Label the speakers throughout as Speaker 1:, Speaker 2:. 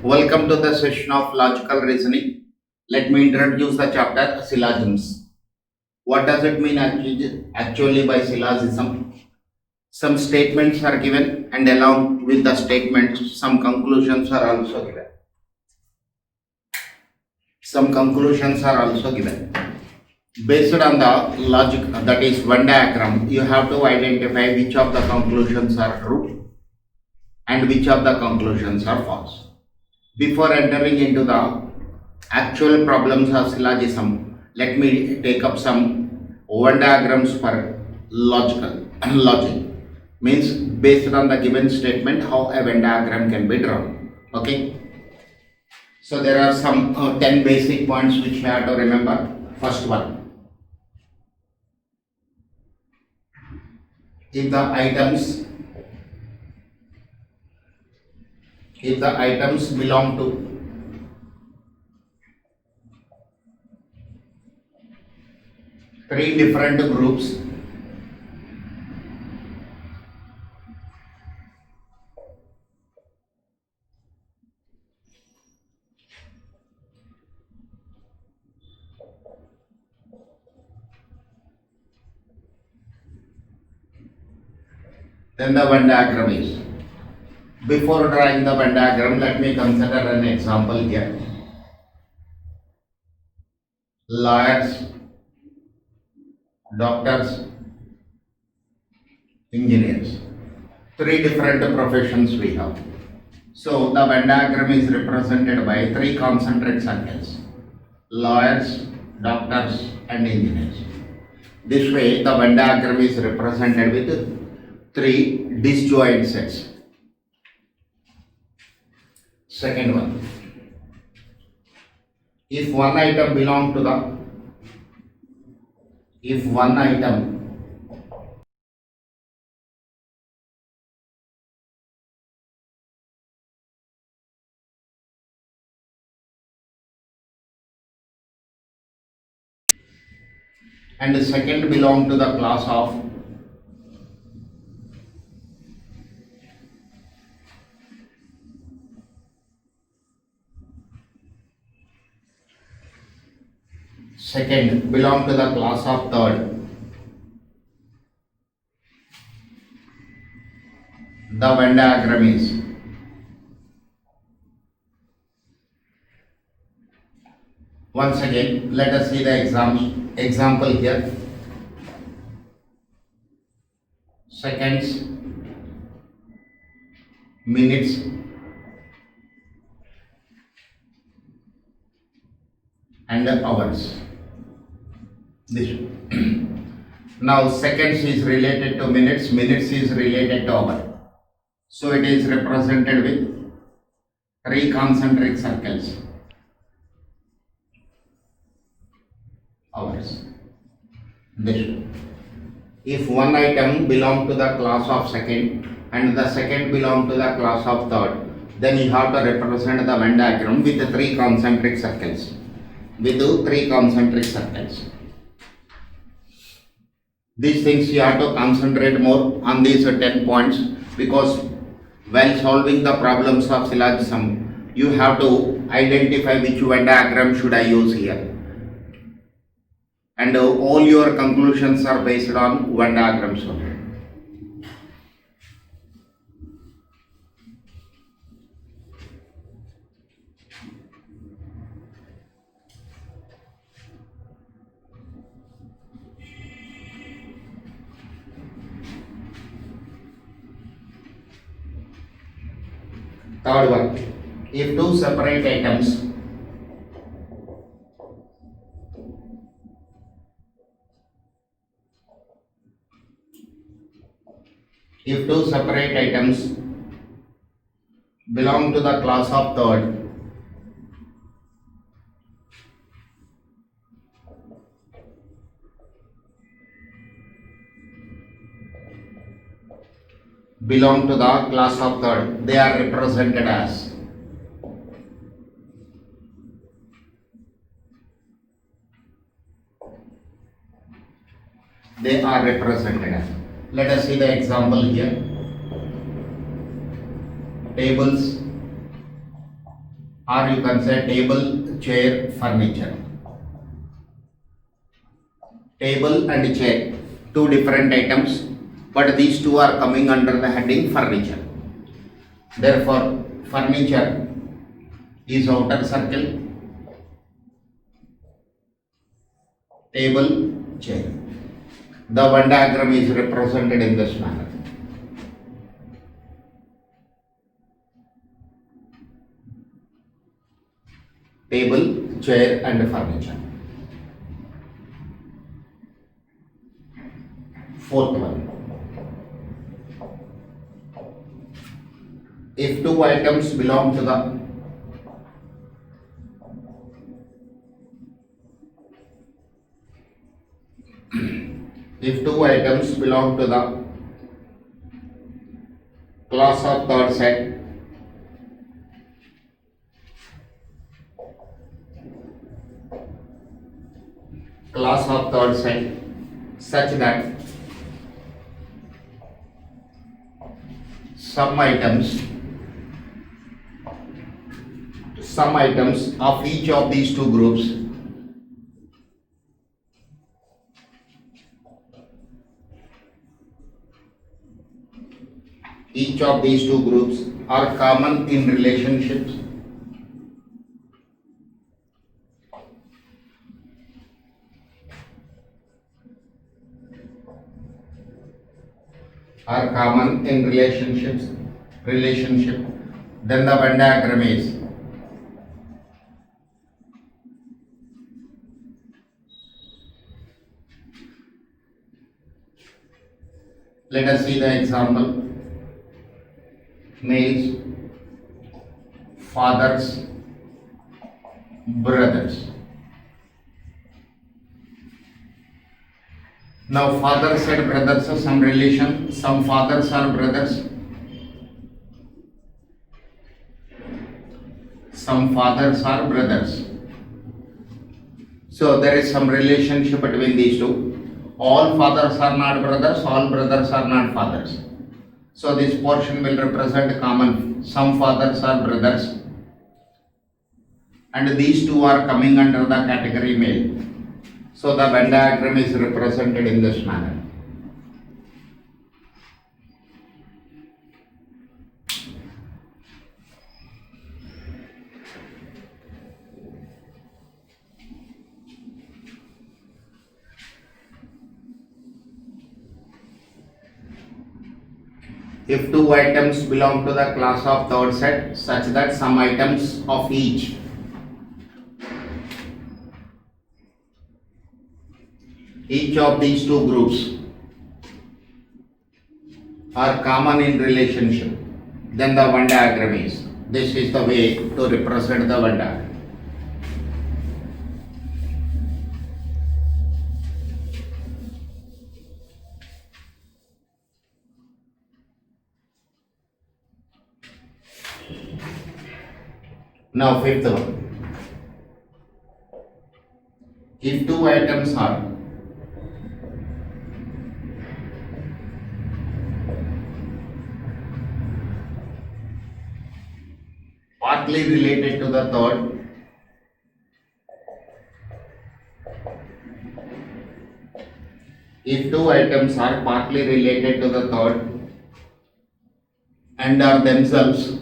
Speaker 1: Welcome to the session of logical reasoning. Let me introduce the chapter syllogisms. What does it mean actually by syllogism? Some statements are given, and along with the statements, some conclusions are also given. Some conclusions are also given. Based on the logic, that is Venn diagram, you have to identify which of the conclusions are true and which of the conclusions are false. Before entering into the actual problems of syllogism, let me take up some Venn diagrams for logic. Means based on the given statement, how a Venn diagram can be drawn. Okay. So there are some 10 basic points which you have to remember. First one. If the items belong to three different groups, then the Venn diagram is. Before drawing the Venn diagram, let me consider an example here. Lawyers, doctors, engineers. Three different professions we have. So the Venn diagram is represented by three concentric circles: lawyers, doctors, and engineers. This way, the Venn diagram is represented with three disjoint sets. Second one, if one item belong to the, if one item and the second belong to the class of second belong to the class of third, the Venn diagram is. Once again, let us see the example here. Seconds, minutes, and hours. This. Now seconds is related to minutes, minutes is related to hour. So it is represented with three concentric circles. Hours. This. If one item belong to the class of second and the second belong to the class of third, then you have to represent the Venn diagram with three concentric circles. With three concentric circles. These things you have to concentrate more on these 10 points, because while solving the problems of syllogism, you have to identify which Venn diagram should I use here. And all your conclusions are based on Venn diagrams only. Third one, if two separate items belong to the class of third, belong to the class of third, they are represented as Let us see the example here. Tables, or you can say table, chair, furniture. Table and chair, two different items, but these two are coming under the heading furniture. Therefore, furniture is outer circle, table, chair. The Venn diagram is represented in this manner. Table, chair and furniture. Fourth one. If two items belong to the class of third set, such that some items of each of these two groups are common in relationships then the Venn diagram is let us see the example. Males, fathers, brothers. Now fathers and brothers are some relation, some fathers are brothers, some fathers are brothers. So there is some relationship between these two. All fathers are not brothers, all brothers are not fathers. So this portion will represent common. Some fathers are brothers and these two are coming under the category male. So the Venn diagram is represented in this manner. If two items belong to the class of third set such that some items of each of these two groups are common in relationship, then the Venn diagram is. This is the way to represent the Venn diagram. Now fifth one. If two items are partly related to the third and are themselves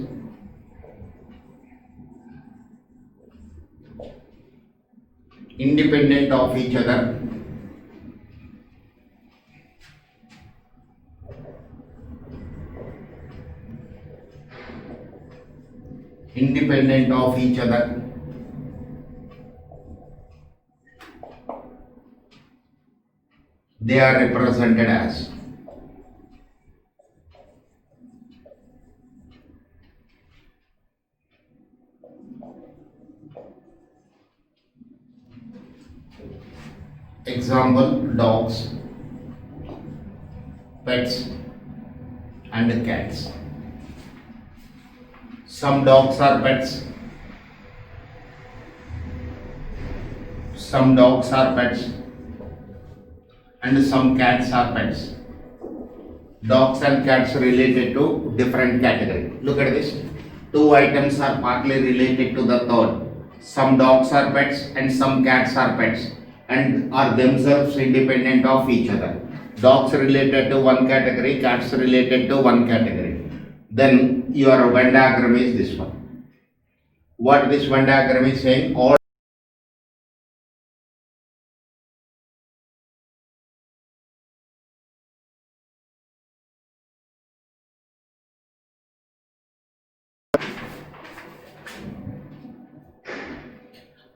Speaker 1: independent of each other, they are represented as example dogs, pets and cats. Some dogs are pets, and some cats are pets. Dogs and cats related to different category. Look at this. Two items are partly related to the third. Some dogs are pets and some cats are pets and are themselves independent of each other. Dogs related to one category, cats related to one category. Then your Venn diagram is this one. What this Venn diagram is saying, all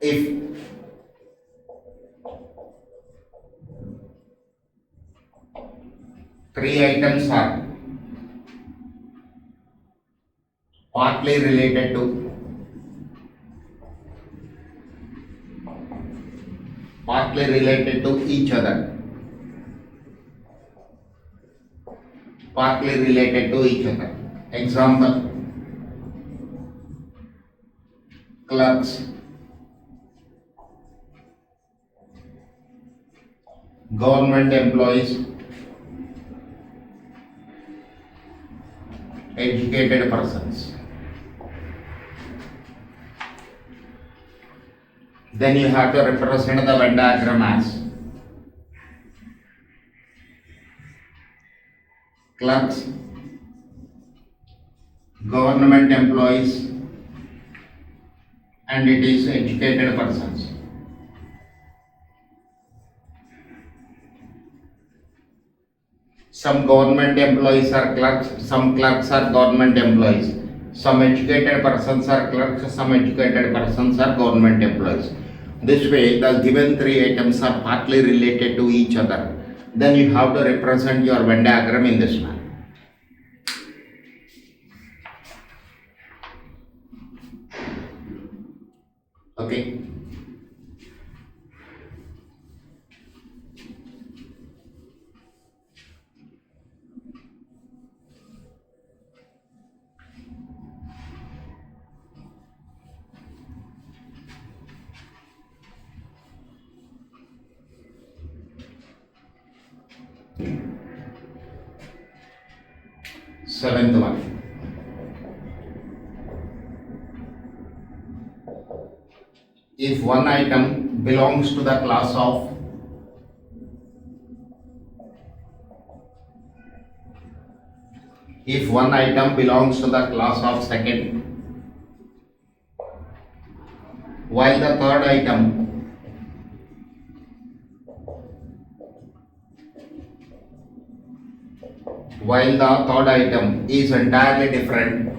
Speaker 1: if three items are partly related to each other, partly related to each other. Example, clerks, government employees, educated persons. Then you have to represent the Venn diagram as clerks, government employees, and it is educated persons. Some government employees are clerks, some clerks are government employees. Some educated persons are clerks, some educated persons are government employees. This way, the given three items are partly related to each other. Then you have to represent your Venn diagram in this manner. Okay. Seventh one. If one item belongs to the class of second, while the third item is entirely different,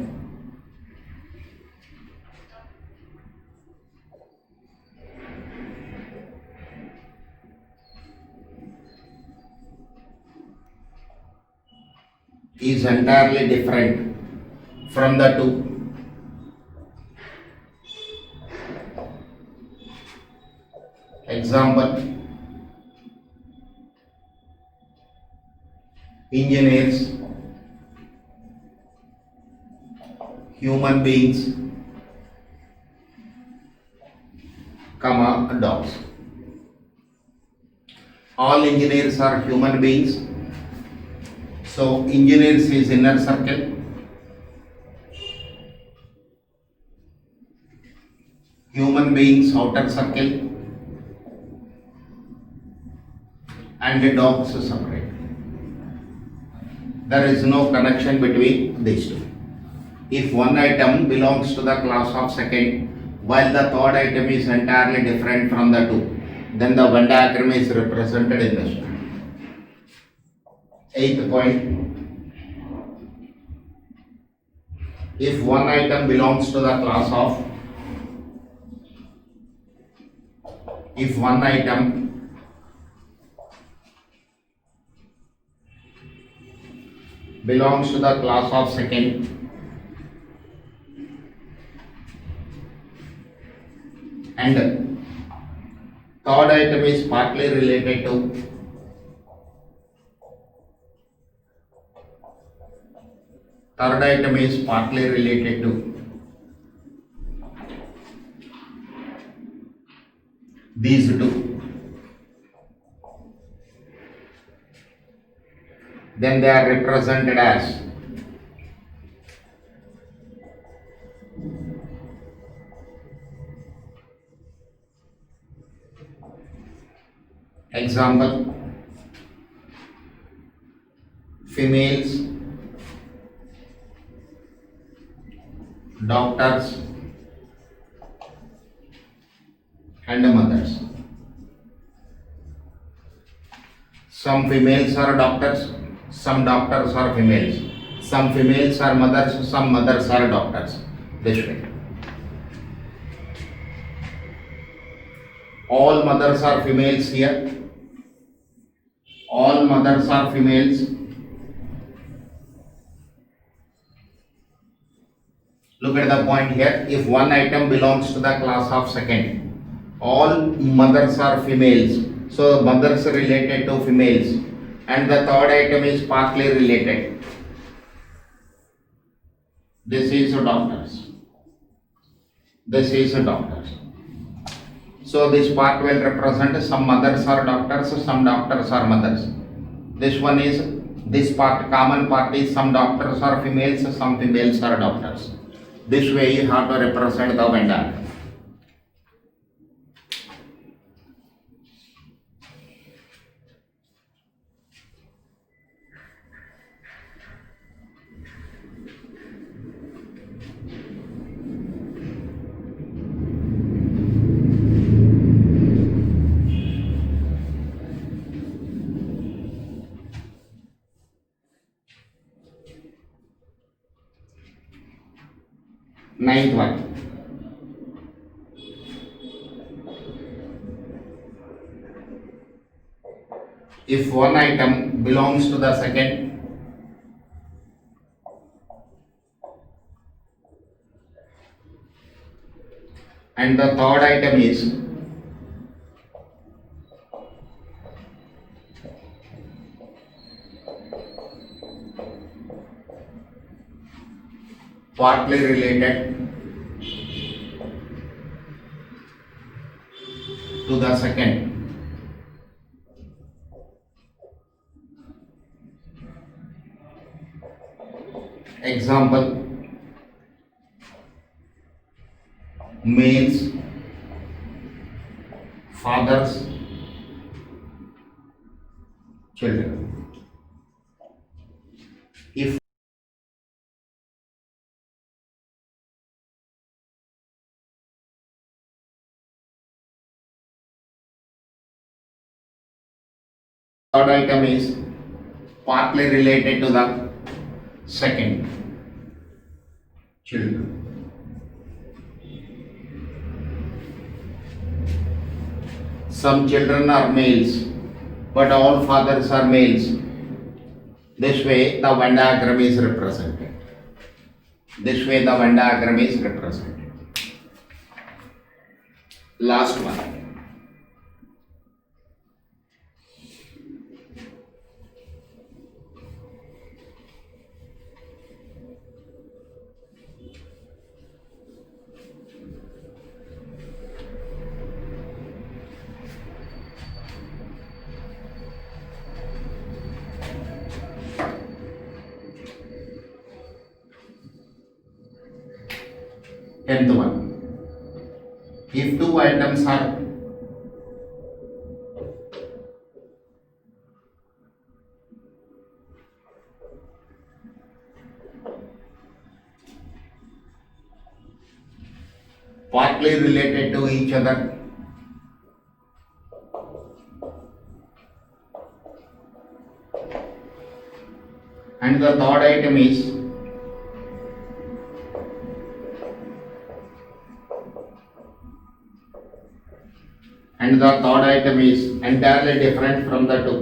Speaker 1: from the two. Example, engineers, human beings, dogs. All engineers are human beings. So engineers is inner circle, human beings outer circle, and the dogs separate. There is no connection between these two. If one item belongs to the class of second, while the third item is entirely different from the two, then the Venn diagram is represented in this way. Eighth point. If one item belongs to the class of second, and third item is partly related to these two, then they are represented as Example, females, doctors and mothers. Some females are doctors, some doctors are females. Some females are mothers, some mothers are doctors. This way. All mothers are females here. All mothers are females. Look at the point here. If one item belongs to the class of second, all mothers are females. So mothers are related to females. And the third item is partly related. This is doctors. This is doctors. So this part will represent some mothers are doctors, some doctors are mothers. This one is, this part, common part is some doctors are females, some females are doctors. This way you have to represent the Venn diagram. Ninth one. If one item belongs to the second, and the third item is partly related to the second. Example, males, fathers, children. If third item is partly related to the second, children. Some children are males, but all fathers are males. This way the Venn diagram is represented. This way the Venn diagram is represented. Last one. Tenth one. If two items are partly related to each other, and the third item is entirely different from the two.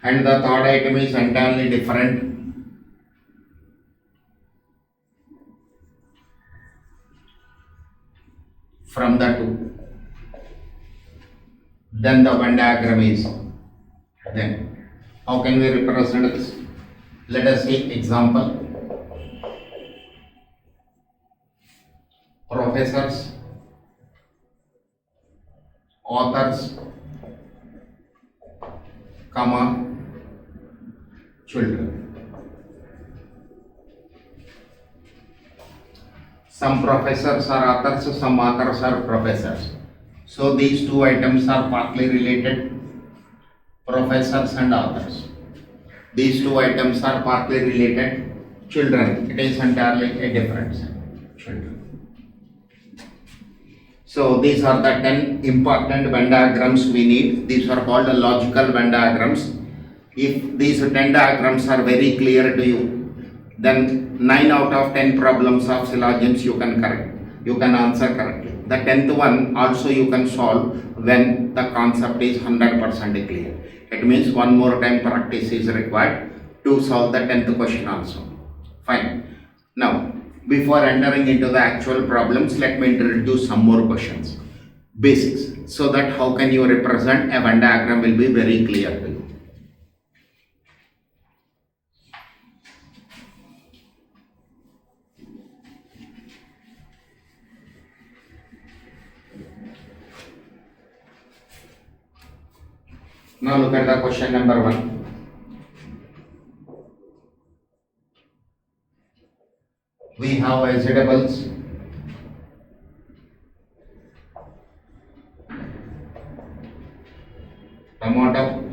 Speaker 1: And the third item is entirely different from the two. Then the Venn diagram is then. How can we represent this? Let us see example. Professors, authors, comma, children. Some professors are authors, some authors are professors. So these two items are partly related, professors and authors. These two items are partly related, children. It is entirely a difference, children. So these are the 10 important Venn diagrams we need. These are called the logical Venn diagrams. If these 10 diagrams are very clear to you, then 9 out of 10 problems of syllogisms you can answer correctly. The 10th one also you can solve when the concept is 100% clear. It means one more time practice is required to solve the 10th question also. Fine. Now, before entering into the actual problems, let me introduce some more questions. Basics. So that how can you represent a Venn diagram will be very clear to you. Now look at the question number 1. We have vegetables, tomato,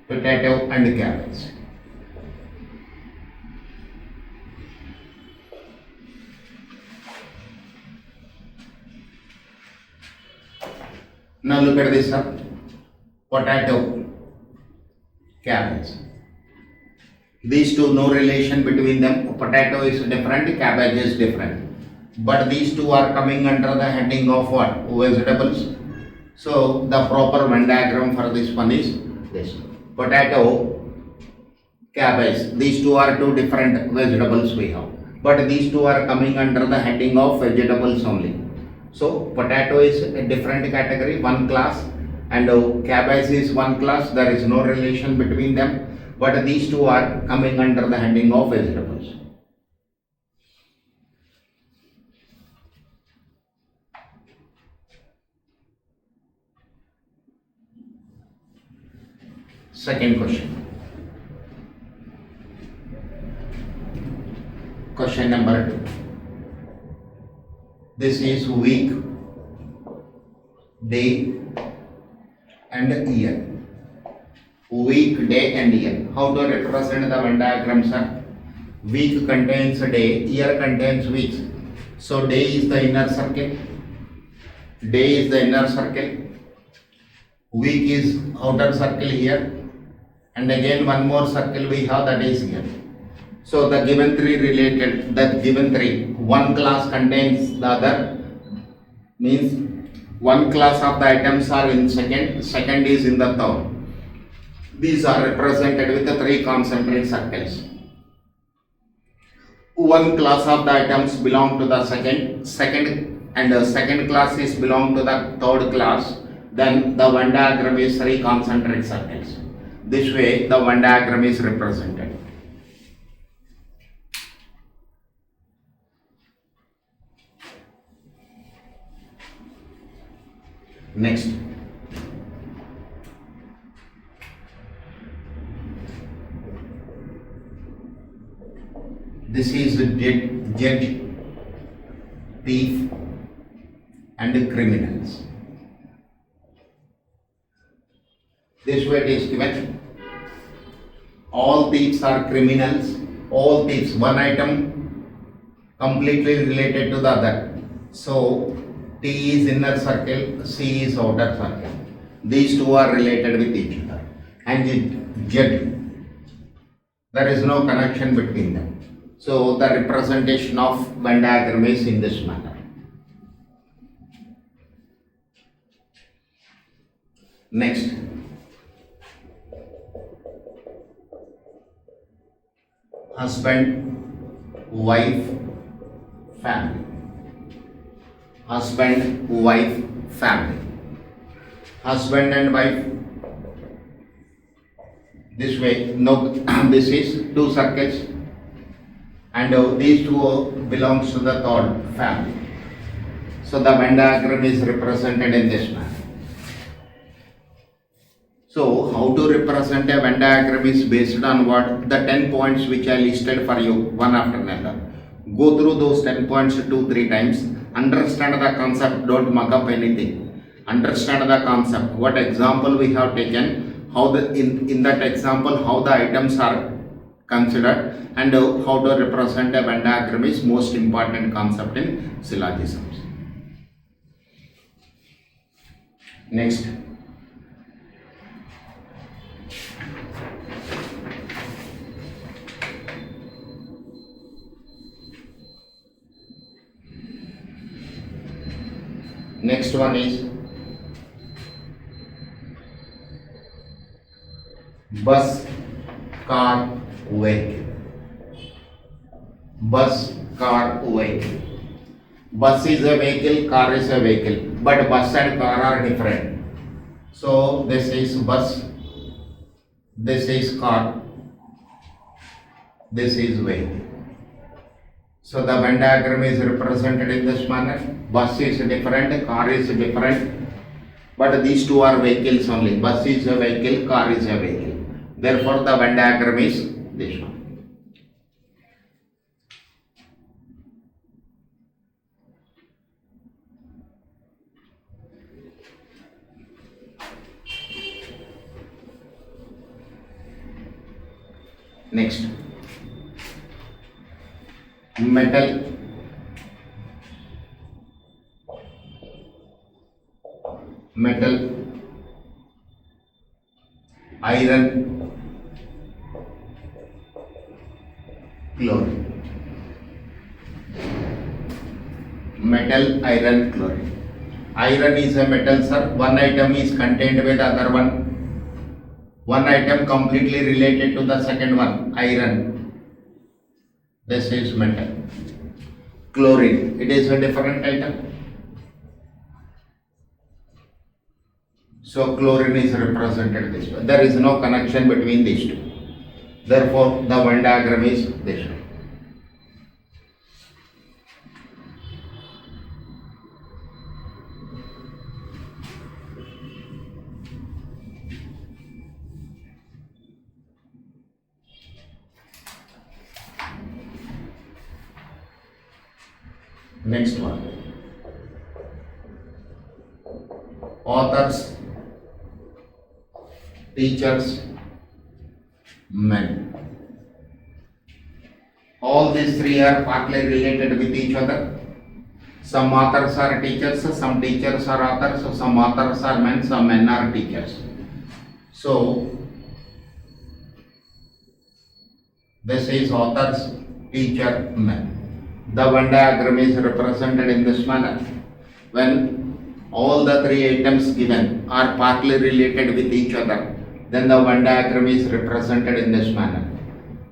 Speaker 1: potato and cabbage. Now look at this potato, cabbage. These two, no relation between them. Potato is different, cabbage is different. But these two are coming under the heading of what? Vegetables. So the proper Venn diagram for this one is this. Potato, cabbage. These two are two different vegetables we have. But these two are coming under the heading of vegetables only. So potato is a different category, one class, and cabbage is one class. There is no relation between them, but these two are coming under the heading of vegetables. Second question. Question number 2. This is week, day and year. Week, day and year. How to represent the Venn diagram, sir? Week contains day, year contains weeks. So day is the inner circle. Day is the inner circle. Week is outer circle here. And again one more circle we have, that is here. So the given three related, one class contains the other, means one class of the items are in second is in the third. These are represented with the 3 concentric circles. One class of the items belong to the second and the second class is belong to the third class. Then the Venn diagram is 3 concentric circles. This way the Venn diagram is represented. Next, this is judge, thief and criminals. This way it is given. All thieves are criminals. All thieves, one item completely related to the other. So T is inner circle, C is outer circle. These two are related with each other. And Z, there is no connection between them. So the representation of Venn diagram is in this manner. Next, husband, wife, family. Husband, wife, family. Husband and wife. This way, no, this is 2 circles. and these two belongs to the third family. So the Venn diagram is represented in this manner. So how to represent a Venn diagram is based on what? The 10 points which I listed for you one after another. Go through those 10 points 2-3 times. Understand the concept, don't mug up anything. Understand the concept. What example we have taken, how the in that example how the items are considered, and how to represent a Venn diagram is most important concept in syllogisms. Next. Next one is bus, car, vehicle. Bus, car, vehicle. Bus is a vehicle, car is a vehicle, but bus and car are different. So this is bus, this is car, this is vehicle. So the Venn diagram is represented in this manner. Bus is different, car is different, but these two are vehicles only. Bus is a vehicle, car is a vehicle. Therefore the Venn diagram is this one. Next, metal, iron, chlorine. Metal, iron, chlorine. Iron is a metal, sir. One item is contained with other one. One item completely related to the second one, iron. This is metal. Chlorine, it is a different item. So chlorine is represented this way. There is no connection between these two. Therefore, the Venn diagram is this way. Next one. Authors, teachers, men. All these three are partly related with each other. Some authors are teachers, some teachers are authors, some authors are men, some men are teachers. So, this is authors, teacher, men. The Venn diagram is represented in this manner. When all the three items given are partly related with each other, then the Venn diagram is represented in this manner.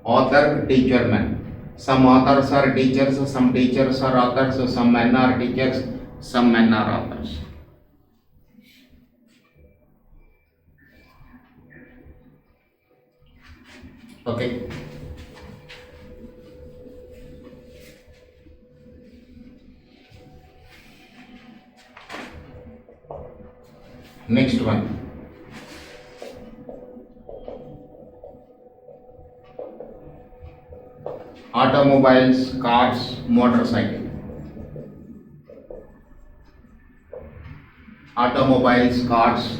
Speaker 1: Author, teacher, man. Some authors are teachers, some teachers are authors, some men are teachers, some men are authors. Okay. Next one. Automobiles, cars, motorcycle. Automobiles, cars,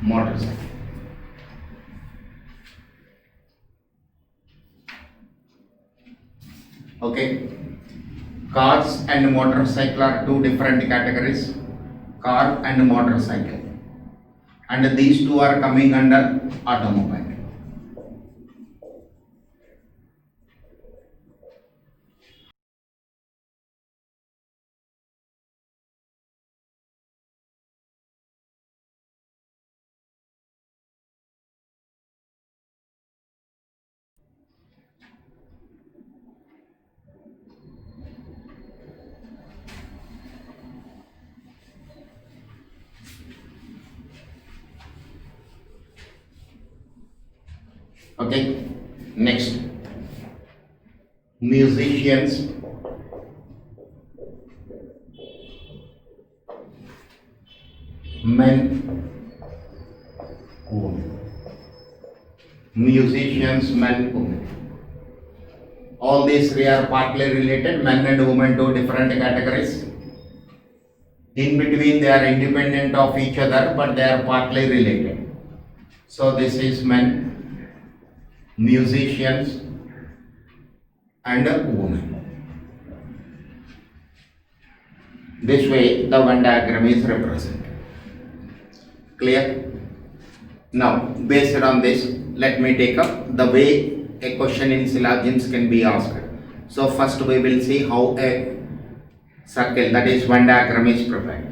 Speaker 1: motorcycle. Okay. Cars and motorcycle are two different categories. Car and motorcycle. And these two are coming under automobile. Okay, next. musicians, men, women. Musicians, men, women. All these three are partly related, men and women, two different categories. In between they are independent of each other, but they are partly related. So this is men, musicians and women. This way the Venn diagram is represented. Clear? Now based on this, let me take up the way a question in syllogisms can be asked. So first we will see how a circle, that is Venn diagram, is prepared.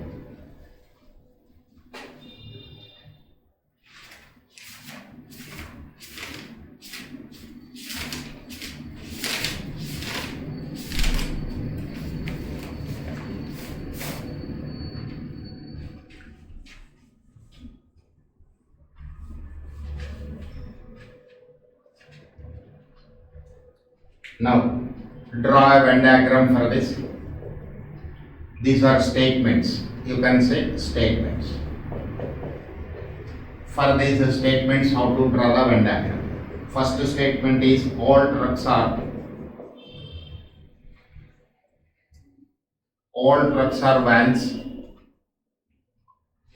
Speaker 1: Now draw a Venn diagram for this. These are statements. You can say statements. For these statements, how to draw the Venn diagram? First statement is all trucks are vans.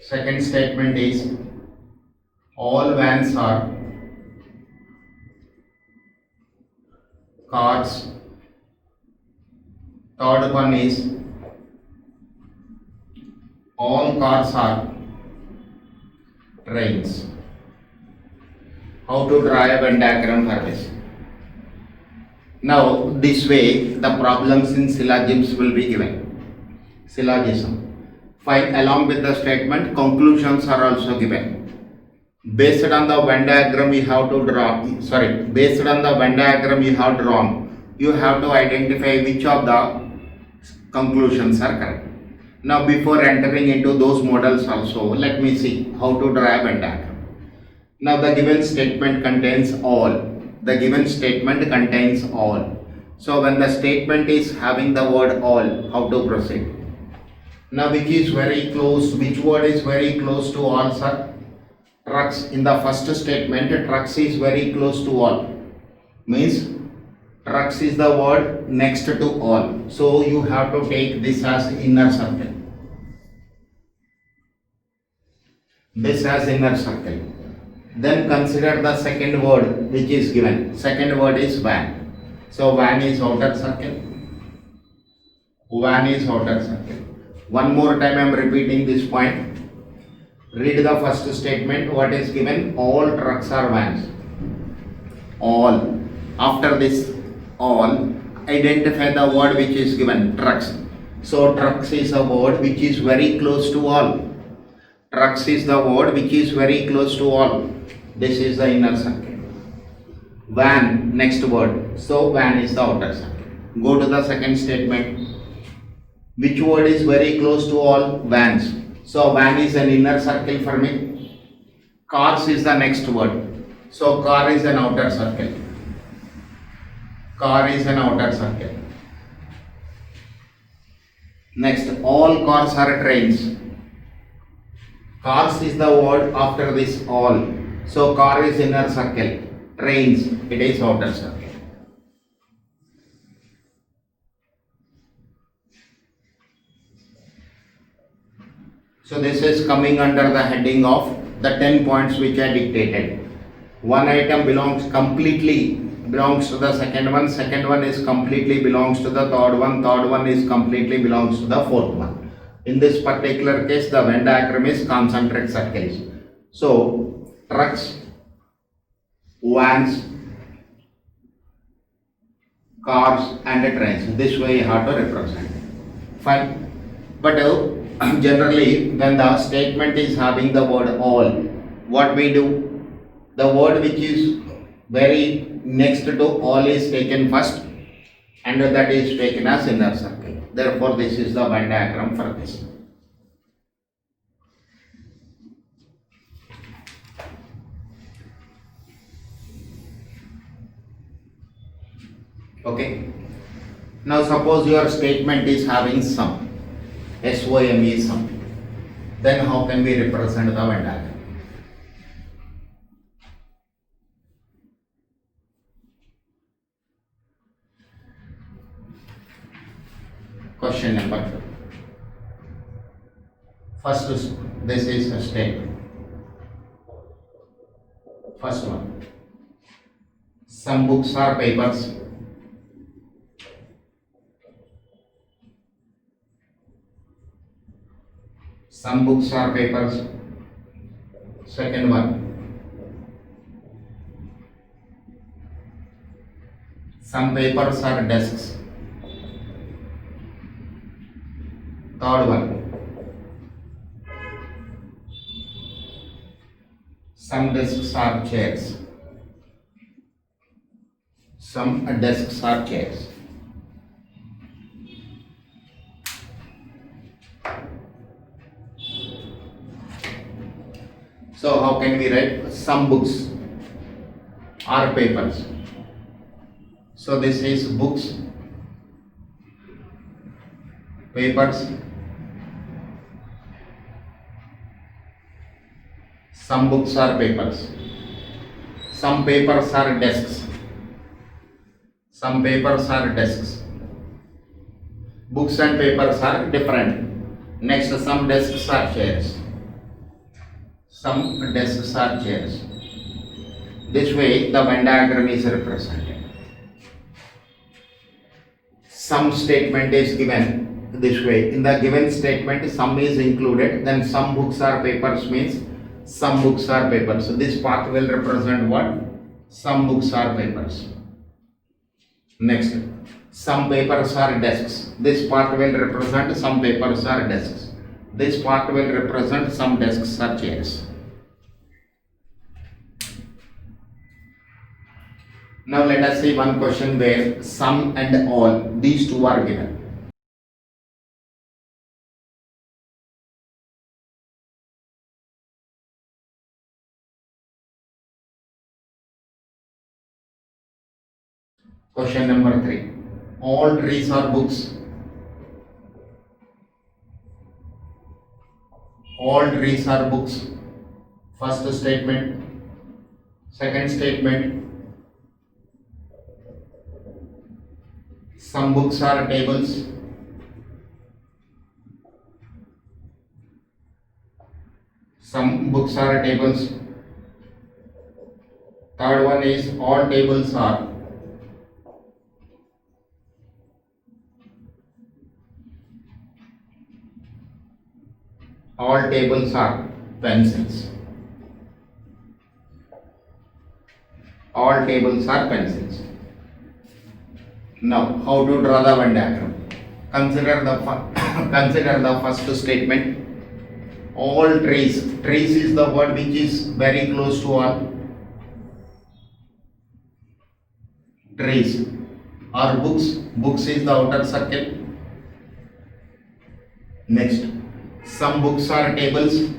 Speaker 1: Second statement is all vans are cars. Third one is all cars are trains. How to draw a Venn diagram for this? Now this way the problems in syllogisms will be given. Syllogism. Fine, along with the statement, conclusions are also given. Based on the Venn diagram you have to draw, based on the Venn diagram you have drawn, you have to identify which of the conclusions are correct. Now before entering into those models also, let me see how to draw a Venn diagram. Now the given statement contains all. The given statement contains all. So when the statement is having the word all, how to proceed? Now which is very close, which word is very close to all, sir? Trucks. In the first statement, trucks is very close to all. Means trucks is the word next to all. So you have to take this as inner circle. This as inner circle. Then consider the second word which is given. Second word is van. So van is outer circle. Van is outer circle. One more time I am repeating this point. Read the first statement. What is given? All trucks are vans. All. After this all, identify the word which is given. Trucks. So trucks is a word which is very close to all. Trucks is the word which is very close to all. This is the inner circle. Van, next word. So van is the outer circle. Go to the second statement. Which word is very close to all? Vans. So van is an inner circle for me. Cars is the next word. So car is an outer circle. Car is an outer circle. Next, all cars are trains. Cars is the word after this all. So car is inner circle. Trains, it is outer circle. So this is coming under the heading of the 10 points which I dictated. One item completely belongs to the second one is completely belongs to the third one is completely belongs to the fourth one. In this particular case, the Venn diagram is concentric circles. So trucks, vans, cars and trains. This way you have to represent. Fine. But generally when the statement is having the word all, what we do? The word which is very next to all is taken first and that is taken as inner circle. Therefore this is the Venn diagram for this. Okay. Now suppose your statement is having sum, SOME sum. Then how can we represent the Venn diagram? Question number 2. First, this is a statement. First one. Some books or papers. Some books or papers. Second one. Some papers or desks. Third one. Some desks are chairs. Some desks are chairs. So how can we write some books or papers? So this is books, papers, some books are papers, some papers are desks, some papers are desks, books and papers are different. Next, some desks are chairs, some desks are chairs. This way the Venn diagram is represented. Some statement is given this way. In the given statement, some is included, then some books or papers means some books or papers. So this part will represent what? Some books or papers. Next, some papers are desks. This part will represent some papers or desks. This part will represent some desks or chairs. Now let us see one question where some and all, these two are given. Question number 3. All trees are books. All trees are books. First statement. Second statement. Some books are tables. Some books are tables. Third one is all tables are. All tables are pencils. All tables are pencils. Now, how to draw the Venn diagram? Consider the first statement. All trees. Trees is the word which is very close to all. Trees. Or books. Books is the outer circle. Next, some books are tables.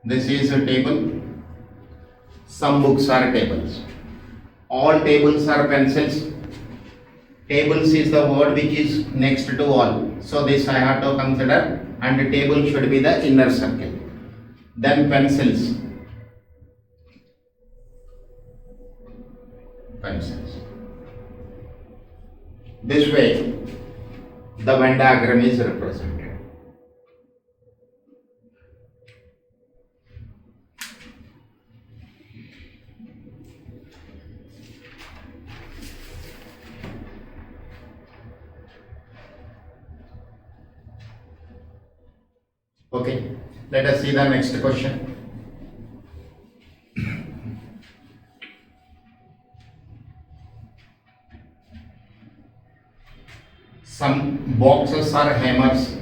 Speaker 1: This is a table. Some books are tables. All tables are pencils. Tables is the word which is next to all. So this I have to consider, and the table should be the inner circle. Then pencils. Pencils. This way the Venn diagram is represented. Okay, let us see the next question. Some boxes are hammers.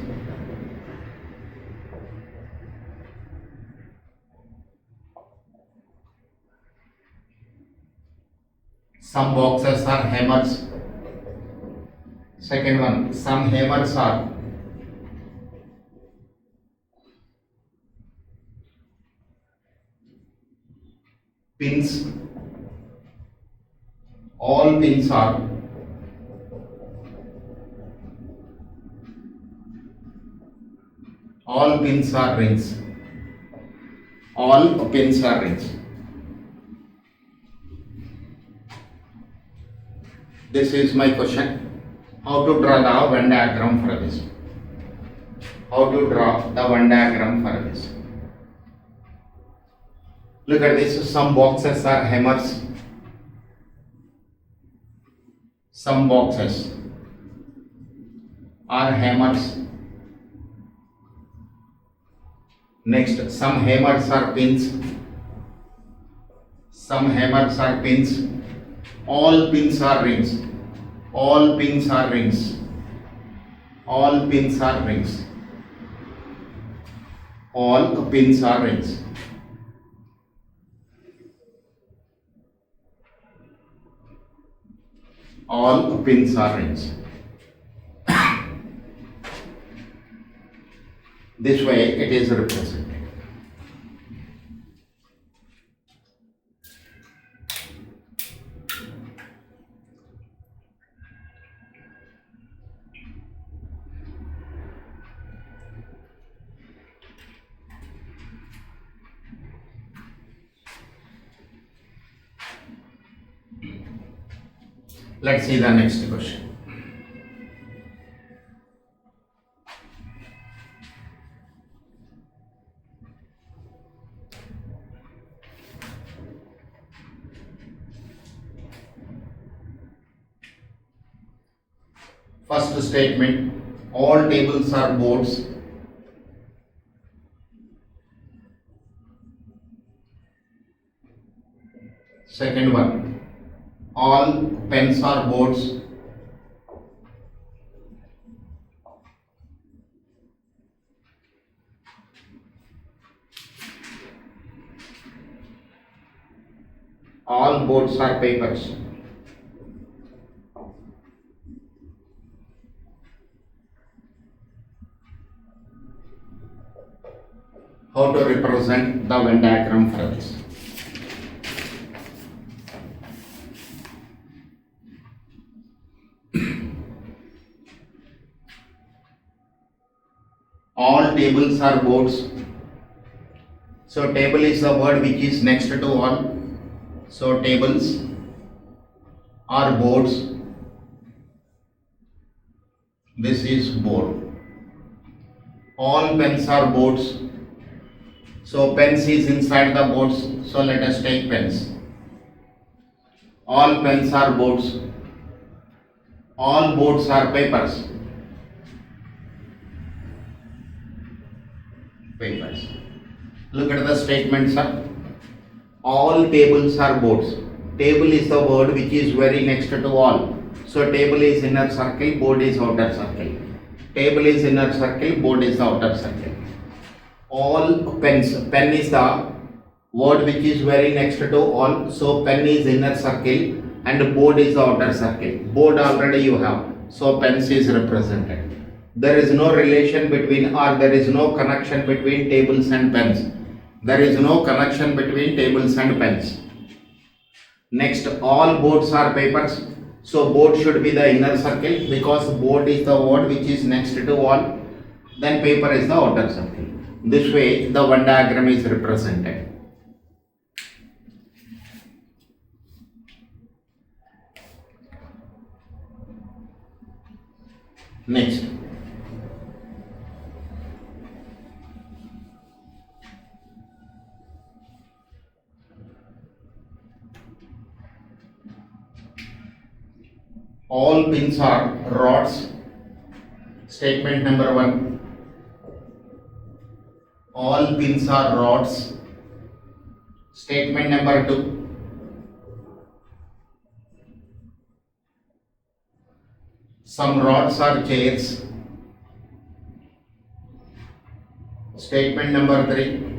Speaker 1: Some boxes are hammers. Second one, some hammers are pins. All pins are All pins are rings. All pins are rings. This is my question. How to draw the Venn diagram for this? How to draw the Venn diagram for this? Look at this. Some boxes are hammers. Some boxes are hammers. Next, some hammers are pins. Some hammers are pins. All pins are rings. All pins are rings. All pins are rings. All pins are rings. All pins are rings. This way it is represented. Let's see the next question. First statement, all tables are boards. Second one, all pens are boards. All boards are papers. How to represent the Venn diagram for this? All tables are boards. So table is the word which is next to all. So tables are boards. This is board. All pens are boards. So pens is inside the boards. So let us take pens. All pens are boards. All boards are papers. Papers. Look at the statement, sir. All tables are boards. Table is the word which is very next to all. So table is inner circle, board is outer circle. Table is inner circle, board is the outer circle. All pens. Pen is the word which is very next to all. So pen is inner circle and board is the outer circle. Board already you have. So pens is represented. There is no relation between or there is no connection between tables and pens. There is no connection between tables and pens. Next, all boards are papers. So board should be the inner circle because board is the word which is next to all. Then paper is the outer circle. This way the Venn diagram is represented. Next. All pins are rods. Statement number 1. All pins are rods. Statement number 2. Some rods are chairs. Statement number 3.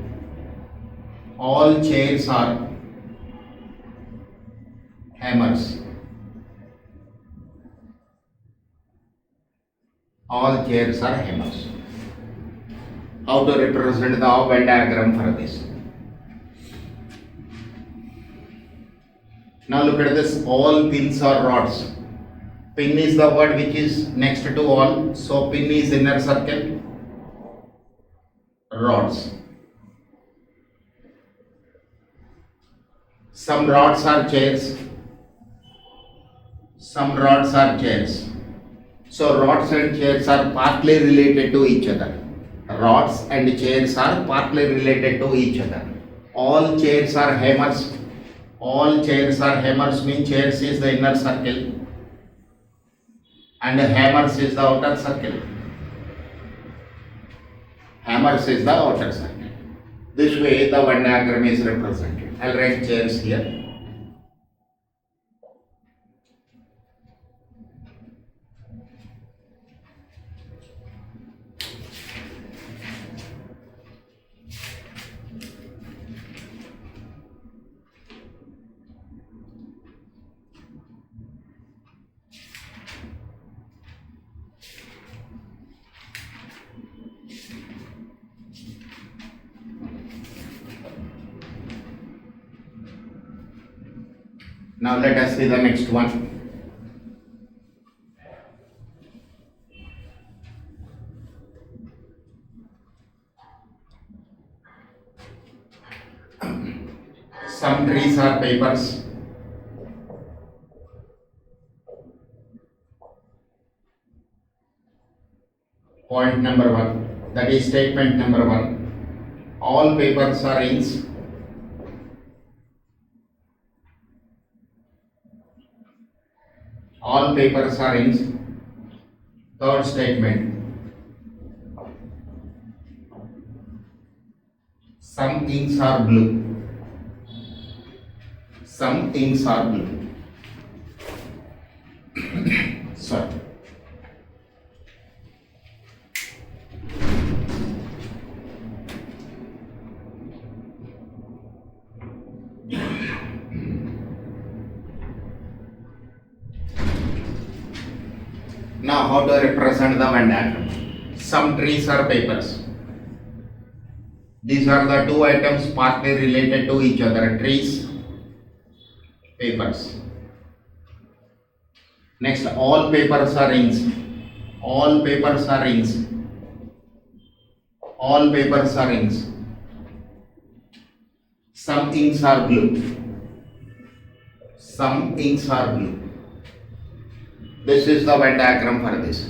Speaker 1: All chairs are hammers. All chairs are hammers. How to represent the Venn diagram for this? Now look at this. All pins are rods. Pin is the word which is next to all. So pin is inner circle. rods. Some rods are chairs. Some rods are chairs. So rods and chairs are partly related to each other. Rods and chairs are partly related to each other. All chairs are hammers. All chairs are hammers means chairs is the inner circle and hammers is the outer circle. Hammers is the outer circle. This way the Venn diagram is represented. I'll write chairs here. Now let us see the next one. Some trees are papers. Point number 1. That is statement number 1. All papers are inks. All papers are inks. Third statement. Some inks are blue. Some inks are blue. Sorry. Now how to represent the Venn diagram? Some trees are papers. These are the two items partly related to each other. Trees, papers. Next, all papers are inks. All papers are inks. All papers are inks. Some inks are blue. Some inks are blue. This is the Venn diagram for this.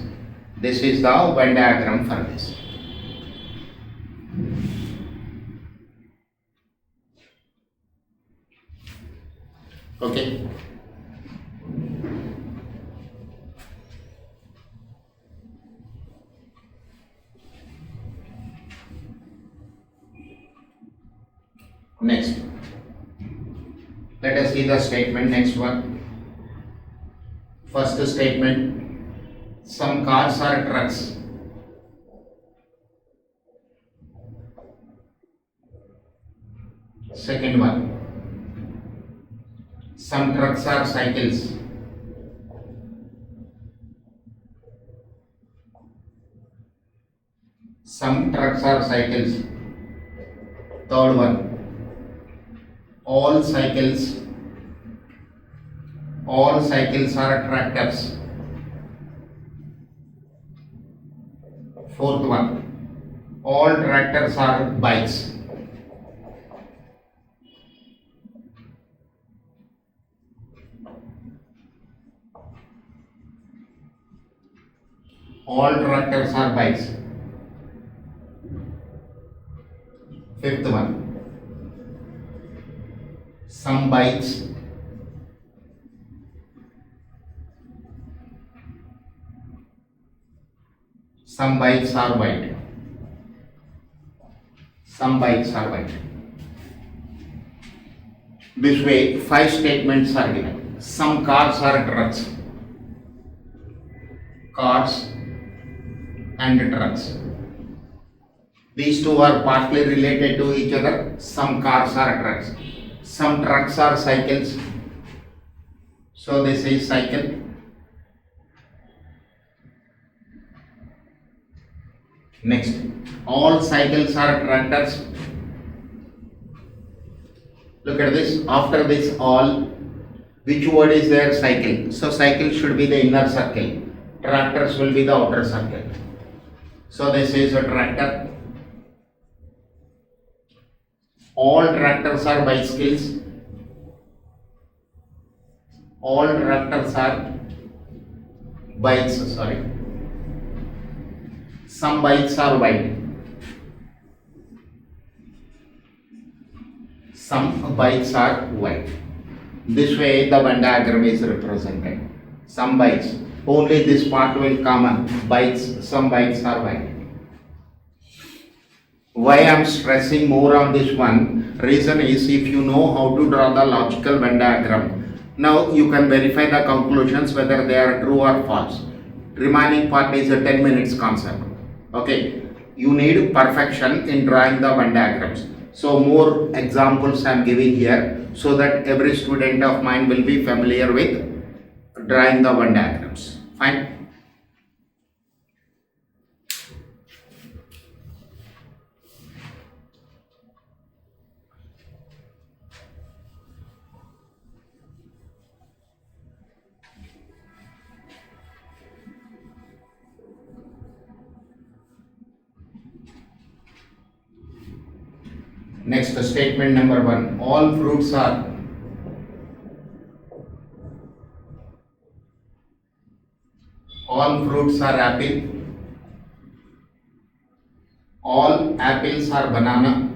Speaker 1: This is the Venn diagram for this. Okay. Next, let us see the statement. Next one. First statement, some cars are trucks. Second one, some trucks are cycles. Some trucks are cycles. Third one, all cycles are tractors. Fourth one, all tractors are bikes. All tractors are bikes. Fifth one, some bikes are white. Some bikes are white. This way, 5 statements are given. Some cars are trucks. Cars and trucks. These two are partly related to each other. Some cars are trucks. Some trucks are cycles. So this is cycle. Next, all cycles are tractors. Look at this. After this all, which word is there? Cycle. So cycle should be the inner circle. Tractors will be the outer circle. So this is a tractor. All tractors are bicycles. All tractors are bikes, sorry. Some bikes are white. Some bikes are white. This way the Venn diagram is represented. Some bikes, only this part will common. Bikes, some bikes are white. Why I am stressing more on this one, reason is if you know how to draw the logical Venn diagram, now you can verify the conclusions whether they are true or false. Remaining part is a 10 minutes concept. Okay, you need perfection in drawing the Venn diagrams. So more examples I am giving here so that every student of mine will be familiar with drawing the Venn diagrams. Fine. Next, statement number 1. All fruits are apple. All apples are banana.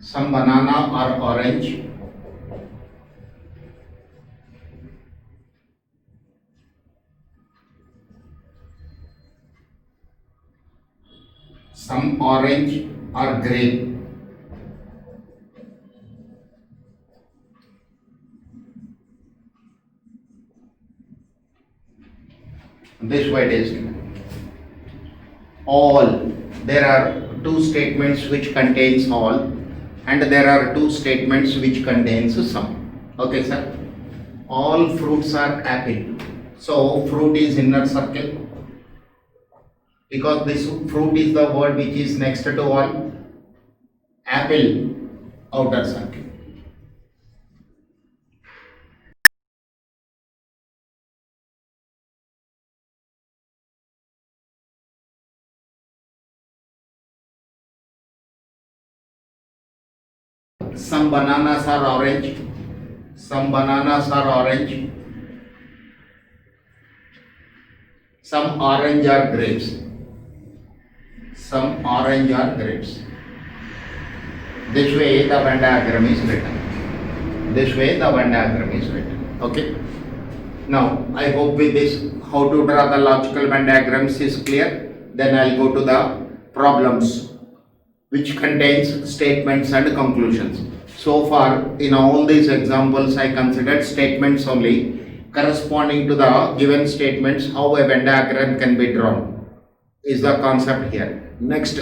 Speaker 1: Some banana are orange. Some orange are grape. This way it is. All. There are two statements which contains all, and there are two statements which contains some. Okay, sir. All fruits are apple. So fruit is inner circle. Because this fruit is the word which is next to all. Apple, outer circle. Some bananas are orange. Some bananas are orange. Some orange are grapes. Some orange are grapes. This way the Venn diagram is written. This way the Venn diagram is written. Okay. Now I hope with this how to draw the logical Venn diagrams is clear. Then I'll go to the problems which contains statements and conclusions. So far in all these examples I considered statements only corresponding to the given statements. How a Venn diagram can be drawn is the concept here. Next,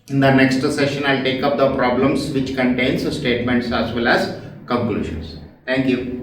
Speaker 1: in the next session I'll take up the problems which contains statements as well as conclusions. Thank you.